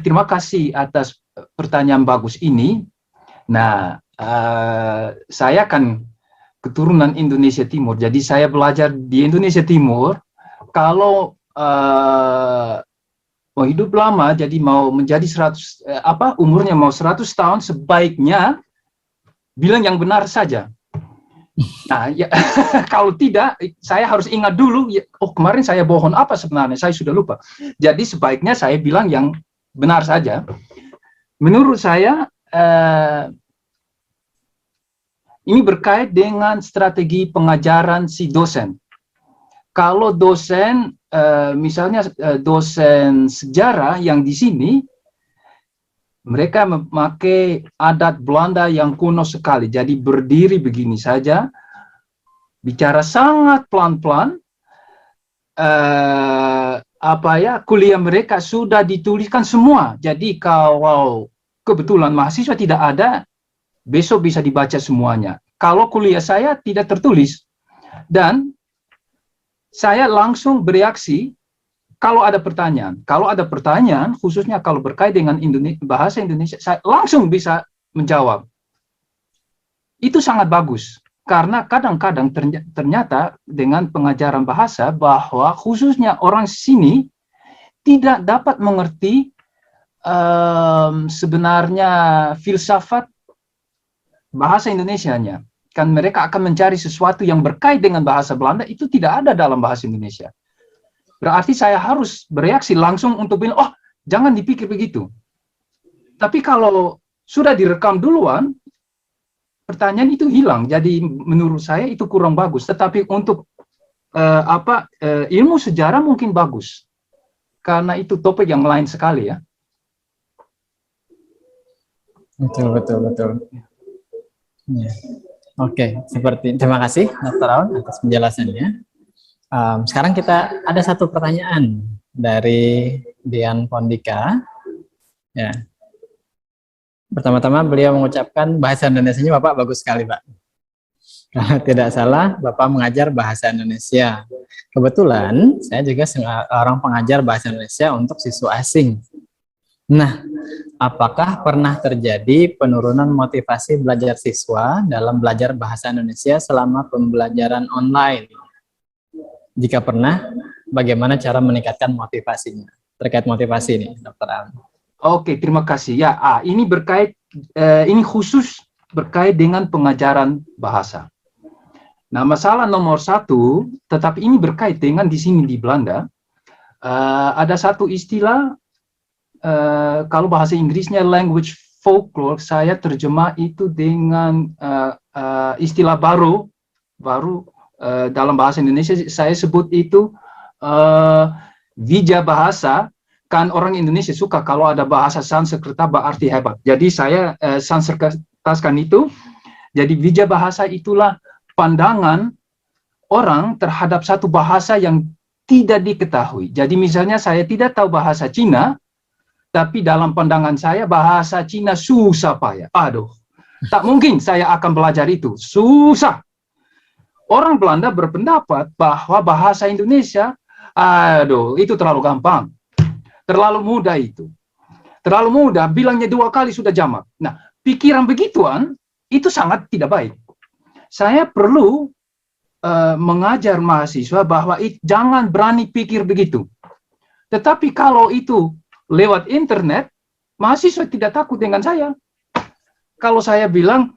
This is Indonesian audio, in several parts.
terima kasih atas pertanyaan bagus ini. Nah, saya kan keturunan Indonesia Timur, jadi saya belajar di Indonesia Timur. Kalau mau hidup lama, jadi mau menjadi 100, umurnya mau 100 tahun, sebaiknya bilang yang benar saja. Nah, ya, kalau tidak, saya harus ingat dulu, ya, oh kemarin saya bohong apa sebenarnya, saya sudah lupa. Jadi sebaiknya saya bilang yang benar saja. Menurut saya, ini berkait dengan strategi pengajaran si dosen. Kalau dosen, misalnya dosen sejarah yang di sini, mereka memakai adat Belanda yang kuno sekali. Jadi berdiri begini saja, bicara sangat pelan-pelan. Kuliah mereka sudah dituliskan semua. Jadi kalau kebetulan mahasiswa tidak ada, besok bisa dibaca semuanya. Kalau kuliah saya tidak tertulis, dan saya langsung bereaksi kalau ada pertanyaan. Kalau ada pertanyaan, khususnya kalau berkait dengan bahasa Indonesia, saya langsung bisa menjawab. Itu sangat bagus, karena kadang-kadang ternyata dengan pengajaran bahasa bahwa khususnya orang sini tidak dapat mengerti sebenarnya filsafat bahasa Indonesianya. Kan mereka akan mencari sesuatu yang berkait dengan bahasa Belanda, itu tidak ada dalam bahasa Indonesia. Berarti saya harus bereaksi langsung untuk bilang, oh jangan dipikir begitu. Tapi kalau sudah direkam duluan, pertanyaan itu hilang. Jadi menurut saya itu kurang bagus. Tetapi untuk ilmu sejarah mungkin bagus. Karena itu topik yang lain sekali ya. Betul. Ya. Oke, terima kasih Dr. Aun atas penjelasannya. Sekarang kita ada satu pertanyaan dari Dian Pondika. Ya. Pertama-tama beliau mengucapkan bahasa Indonesianya Bapak bagus sekali, Pak. Kalau tidak salah, Bapak mengajar bahasa Indonesia. Kebetulan saya juga orang pengajar bahasa Indonesia untuk siswa asing. Nah, apakah pernah terjadi penurunan motivasi belajar siswa dalam belajar bahasa Indonesia selama pembelajaran online? Jika pernah, bagaimana cara meningkatkan motivasinya? Terkait motivasi ini, Dr. Aun. Oke, terima kasih. Ya, ini ini khusus berkait dengan pengajaran bahasa. Nah, masalah nomor satu, tetapi ini berkait dengan di sini di Belanda, ada satu istilah, kalau bahasa Inggrisnya language folklore, saya terjemah itu dengan istilah baru dalam bahasa Indonesia, saya sebut itu wija bahasa. Kan orang Indonesia suka kalau ada bahasa Sanskerta berarti hebat. Jadi saya Sanskertaskan itu. Jadi wija bahasa itulah pandangan orang terhadap satu bahasa yang tidak diketahui. Jadi misalnya saya tidak tahu bahasa Cina, tapi dalam pandangan saya bahasa Cina susah payah. Aduh, tak mungkin saya akan belajar itu. Susah. Orang Belanda berpendapat bahwa bahasa Indonesia, aduh, itu terlalu gampang. Terlalu mudah itu. Terlalu mudah, bilangnya 2 kali sudah jamak. Nah, pikiran begituan, itu sangat tidak baik. Saya perlu mengajar mahasiswa bahwa jangan berani pikir begitu. Tetapi kalau itu lewat internet, mahasiswa tidak takut dengan saya. Kalau saya bilang,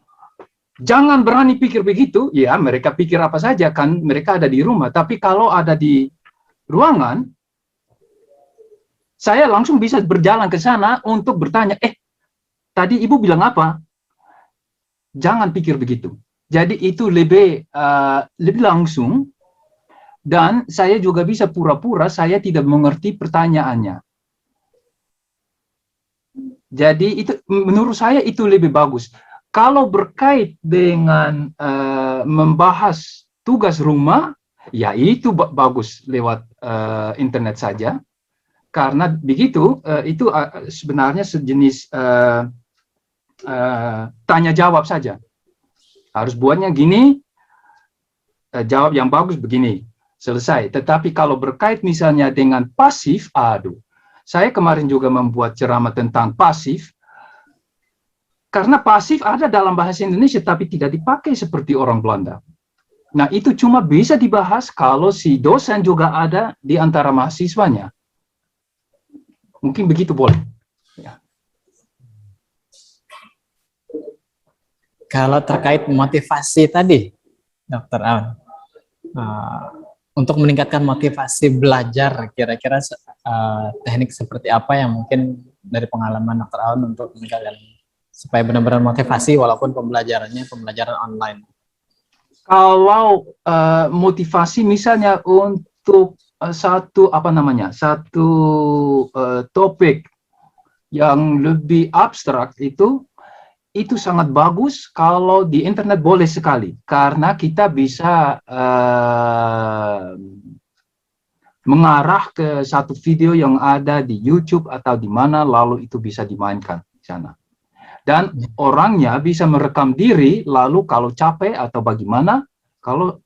jangan berani pikir begitu, ya mereka pikir apa saja, kan mereka ada di rumah. Tapi kalau ada di ruangan, saya langsung bisa berjalan ke sana untuk bertanya, tadi ibu bilang apa? Jangan pikir begitu. Jadi itu lebih langsung, dan saya juga bisa pura-pura saya tidak mengerti pertanyaannya. Jadi itu menurut saya itu lebih bagus. Kalau berkait dengan membahas tugas rumah, ya itu bagus lewat internet saja. Karena begitu, itu sebenarnya sejenis tanya jawab saja. Harus buatnya gini, jawab yang bagus begini, selesai. Tetapi kalau berkait misalnya dengan pasif, aduh, Saya kemarin juga membuat ceramah tentang pasif, karena pasif ada dalam bahasa Indonesia tapi tidak dipakai seperti orang Belanda. Nah, itu cuma bisa dibahas kalau si dosen juga ada di antara mahasiswanya. Mungkin begitu boleh. Ya. Kalau terkait motivasi tadi, Dokter Aun, untuk meningkatkan motivasi belajar, kira-kira teknik seperti apa yang mungkin dari pengalaman Dokter Aun untuk meningkatkan supaya benar-benar motivasi walaupun pembelajaran online? Kalau motivasi misalnya untuk satu topik yang lebih abstrak itu sangat bagus kalau di internet boleh sekali, karena kita bisa mengarah ke satu video yang ada di YouTube atau di mana, lalu itu bisa dimainkan di sana. Dan orangnya bisa merekam diri, lalu kalau capek atau bagaimana, kalau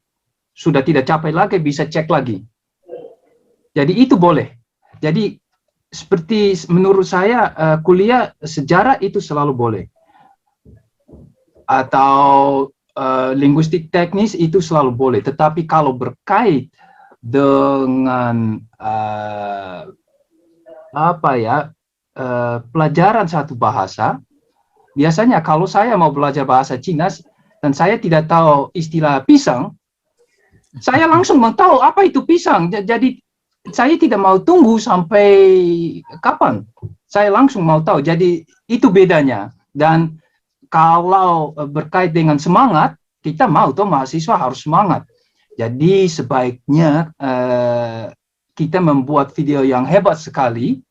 sudah tidak capek lagi bisa cek lagi. Jadi itu boleh. Jadi seperti menurut saya kuliah sejarah itu selalu boleh. Atau linguistik teknis itu selalu boleh. Tetapi kalau berkait dengan pelajaran satu bahasa, biasanya kalau saya mau belajar bahasa Cina dan saya tidak tahu istilah pisang, saya langsung mau tahu apa itu pisang. Jadi saya tidak mau tunggu sampai kapan. Saya langsung mau tahu. Jadi itu bedanya. Dan kalau berkait dengan semangat, kita mau tuh mahasiswa harus semangat. Jadi sebaiknya kita membuat video yang hebat sekali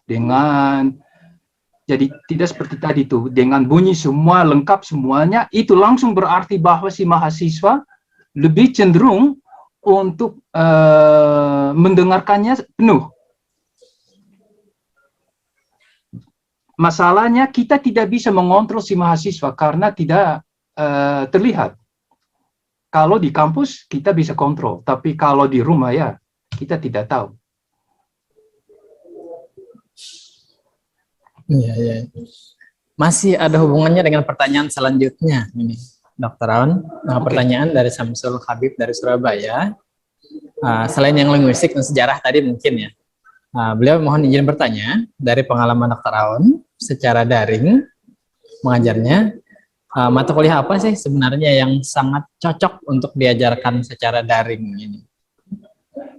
dengan, jadi tidak seperti tadi tuh, dengan bunyi semua lengkap semuanya, itu langsung berarti bahwa si mahasiswa lebih cenderung untuk mendengarkannya penuh. Masalahnya kita tidak bisa mengontrol si mahasiswa karena tidak terlihat. Kalau di kampus kita bisa kontrol, tapi kalau di rumah ya kita tidak tahu. Iya. Masih ada hubungannya dengan pertanyaan selanjutnya ini, Dokter Aun. Pertanyaan dari Samsul Habib dari Surabaya. Selain yang linguistik dan sejarah tadi mungkin ya. Beliau mohon izin bertanya, dari pengalaman Dokter Aun secara daring mengajarnya, mata kuliah apa sih sebenarnya yang sangat cocok untuk diajarkan secara daring ini?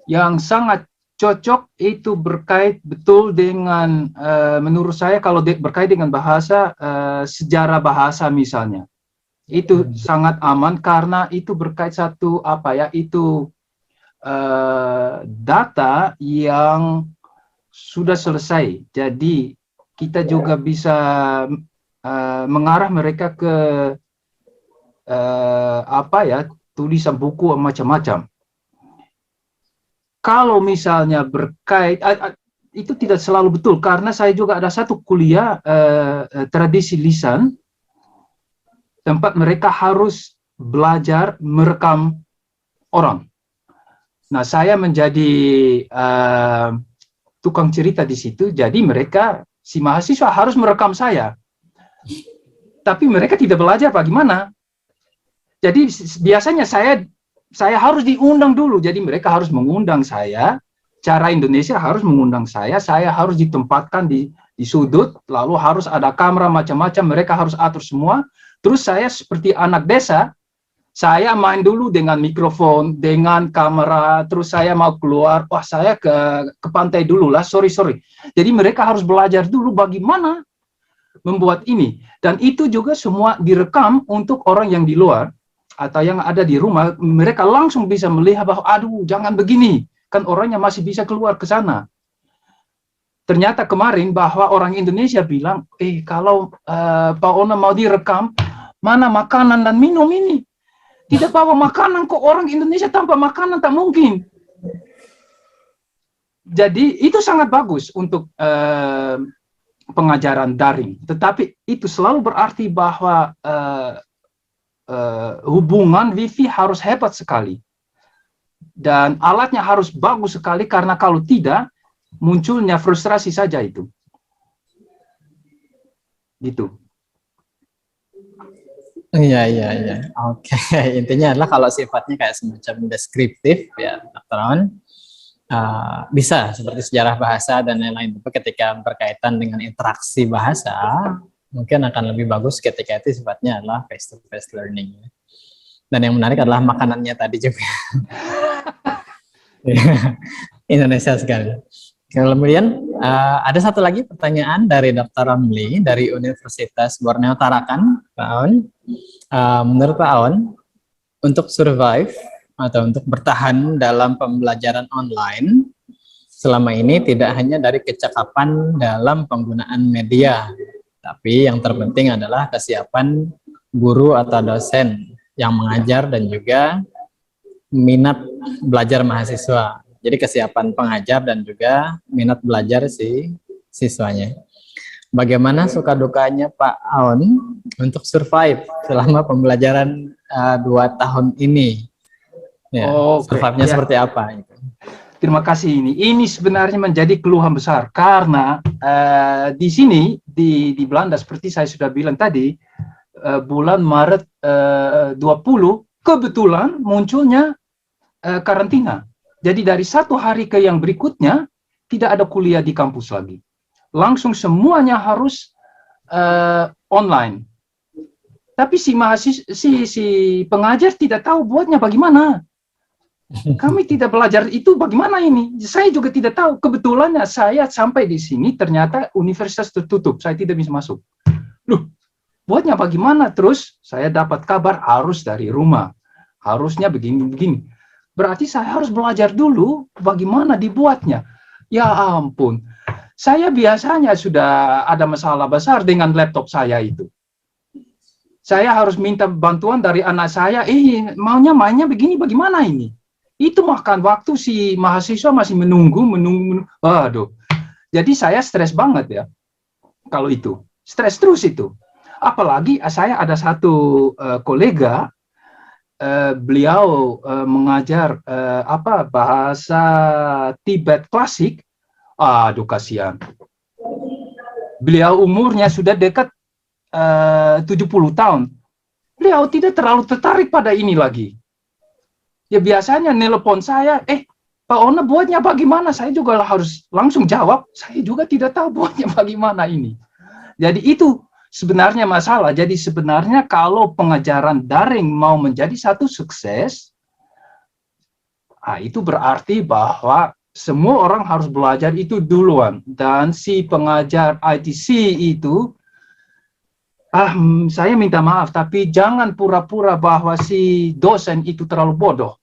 Yang sangat cocok itu berkait betul dengan, menurut saya kalau berkait dengan bahasa, sejarah bahasa misalnya, itu sangat aman karena itu berkait satu data yang sudah selesai. Jadi kita juga bisa mengarah mereka ke tulisan buku macam-macam. Kalau misalnya berkait, itu tidak selalu betul, karena saya juga ada satu kuliah tradisi lisan, tempat mereka harus belajar merekam orang. Nah, saya menjadi tukang cerita di situ, jadi mereka, si mahasiswa harus merekam saya. Tapi mereka tidak belajar bagaimana. Jadi biasanya saya harus diundang dulu, jadi mereka harus mengundang saya, cara Indonesia harus mengundang saya harus ditempatkan di sudut, lalu harus ada kamera macam-macam, mereka harus atur semua, terus saya seperti anak desa, saya main dulu dengan mikrofon, dengan kamera, terus saya mau keluar, wah saya ke pantai dulu lah, sorry. Jadi mereka harus belajar dulu bagaimana membuat ini, dan itu juga semua direkam untuk orang yang di luar, atau yang ada di rumah, mereka langsung bisa melihat bahwa, aduh, jangan begini, kan orangnya masih bisa keluar ke sana. Ternyata kemarin bahwa orang Indonesia bilang, kalau Pak Ona mau direkam, mana makanan dan minum ini? Tidak bawa makanan, kok orang Indonesia tanpa makanan, tak mungkin. Jadi itu sangat bagus untuk pengajaran daring, tetapi itu selalu berarti bahwa hubungan Wi-Fi harus hebat sekali dan alatnya harus bagus sekali, karena kalau tidak munculnya frustrasi saja itu. Gitu. Iya, iya, iya. Oke, intinya adalah kalau sifatnya kayak semacam deskriptif ya, Dr. Aun, bisa seperti sejarah bahasa dan lain-lain. Tapi ketika berkaitan dengan interaksi bahasa, mungkin akan lebih bagus ketika itu sifatnya adalah face-to-face learning. Dan yang menarik adalah makanannya tadi juga. Indonesia sekali. Kemudian ada satu lagi pertanyaan dari Dr. Ramli dari Universitas Borneo Tarakan, Pak Aun. Menurut Pak Aun, untuk survive atau untuk bertahan dalam pembelajaran online selama ini tidak hanya dari kecakapan dalam penggunaan media, tapi yang terpenting adalah kesiapan guru atau dosen yang mengajar dan juga minat belajar mahasiswa. Jadi kesiapan pengajar dan juga minat belajar si siswanya. Bagaimana suka dukanya Pak Aun untuk survive selama pembelajaran 2 tahun ini? Ya, survive-nya seperti apa? Terima kasih ini sebenarnya menjadi keluhan besar karena di sini di Belanda seperti saya sudah bilang tadi bulan Maret 20 kebetulan munculnya karantina. Jadi dari satu hari ke yang berikutnya tidak ada kuliah di kampus lagi. Langsung semuanya harus online. Tapi si pengajar tidak tahu buatnya bagaimana. Kami tidak belajar itu bagaimana ini. Saya juga tidak tahu. Kebetulannya saya sampai di sini ternyata universitas tertutup. Saya tidak bisa masuk. Loh, buatnya bagaimana? Terus saya dapat kabar harus dari rumah. Harusnya begini-begini. Berarti saya harus belajar dulu bagaimana dibuatnya. Ya ampun. Saya biasanya sudah ada masalah besar dengan laptop saya itu. Saya harus minta bantuan dari anak saya, maunya mainnya begini, bagaimana ini? Itu makan waktu si mahasiswa masih menunggu. Waduh. Jadi saya stres banget ya. Kalau itu. Stres terus itu. Apalagi saya ada satu kolega, beliau mengajar bahasa Tibet klasik. Aduh kasihan. Beliau umurnya sudah dekat 70 tahun. Beliau tidak terlalu tertarik pada ini lagi. Ya biasanya nelpon saya, Pak Ona buatnya bagaimana? Saya juga harus langsung jawab. Saya juga tidak tahu buatnya bagaimana ini. Jadi itu sebenarnya masalah. Jadi sebenarnya kalau pengajaran daring mau menjadi satu sukses, itu berarti bahwa semua orang harus belajar itu duluan. Dan si pengajar ITC itu, saya minta maaf, tapi jangan pura-pura bahwa si dosen itu terlalu bodoh.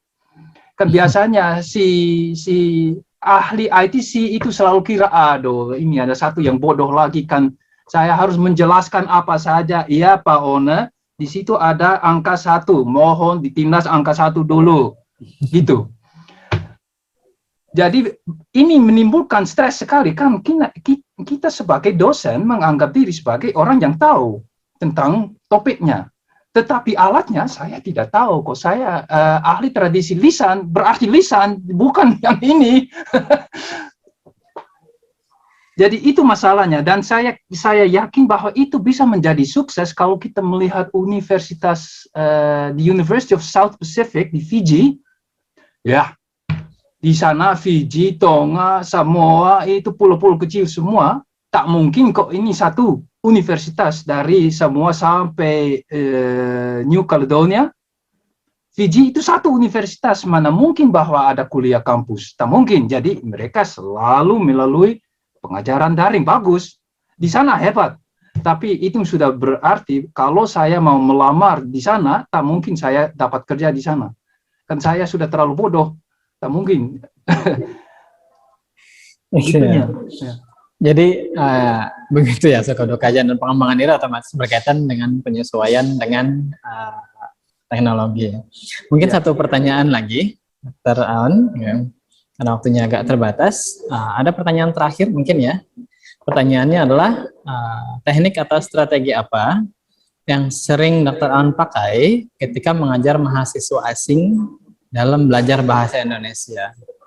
Kan biasanya si ahli ITC itu selalu kira, aduh ini ada satu yang bodoh lagi kan. Saya harus menjelaskan apa saja. Iya Pak Ona, di situ ada angka 1, mohon ditindas angka 1 dulu. Gitu. Jadi ini menimbulkan stres sekali kan kita sebagai dosen menganggap diri sebagai orang yang tahu tentang topiknya. Tetapi alatnya saya tidak tahu kok. Saya ahli tradisi lisan, berarti lisan, bukan yang ini. Jadi itu masalahnya, dan saya yakin bahwa itu bisa menjadi sukses kalau kita melihat universitas di University of South Pacific di Fiji. Ya, di sana Fiji, Tonga, Samoa itu pulau-pulau kecil semua. Tak mungkin kok ini satu universitas dari Samoa sampai New Caledonia. Fiji itu satu universitas, mana mungkin bahwa ada kuliah kampus. Tak mungkin. Jadi mereka selalu melalui pengajaran daring. Bagus. Di sana hebat. Tapi itu sudah berarti kalau saya mau melamar di sana, tak mungkin saya dapat kerja di sana. Kan saya sudah terlalu bodoh. Tak mungkin. Itunya. Ya. Jadi begitu ya, Sokodo kajian dan pengembangan diri otomatis berkaitan dengan penyesuaian dengan teknologi. Mungkin satu pertanyaan lagi, Dr. Aun, ya, karena waktunya agak terbatas. Ada pertanyaan terakhir mungkin ya. Pertanyaannya adalah teknik atau strategi apa yang sering Dr. Aun pakai ketika mengajar mahasiswa asing dalam belajar bahasa Indonesia?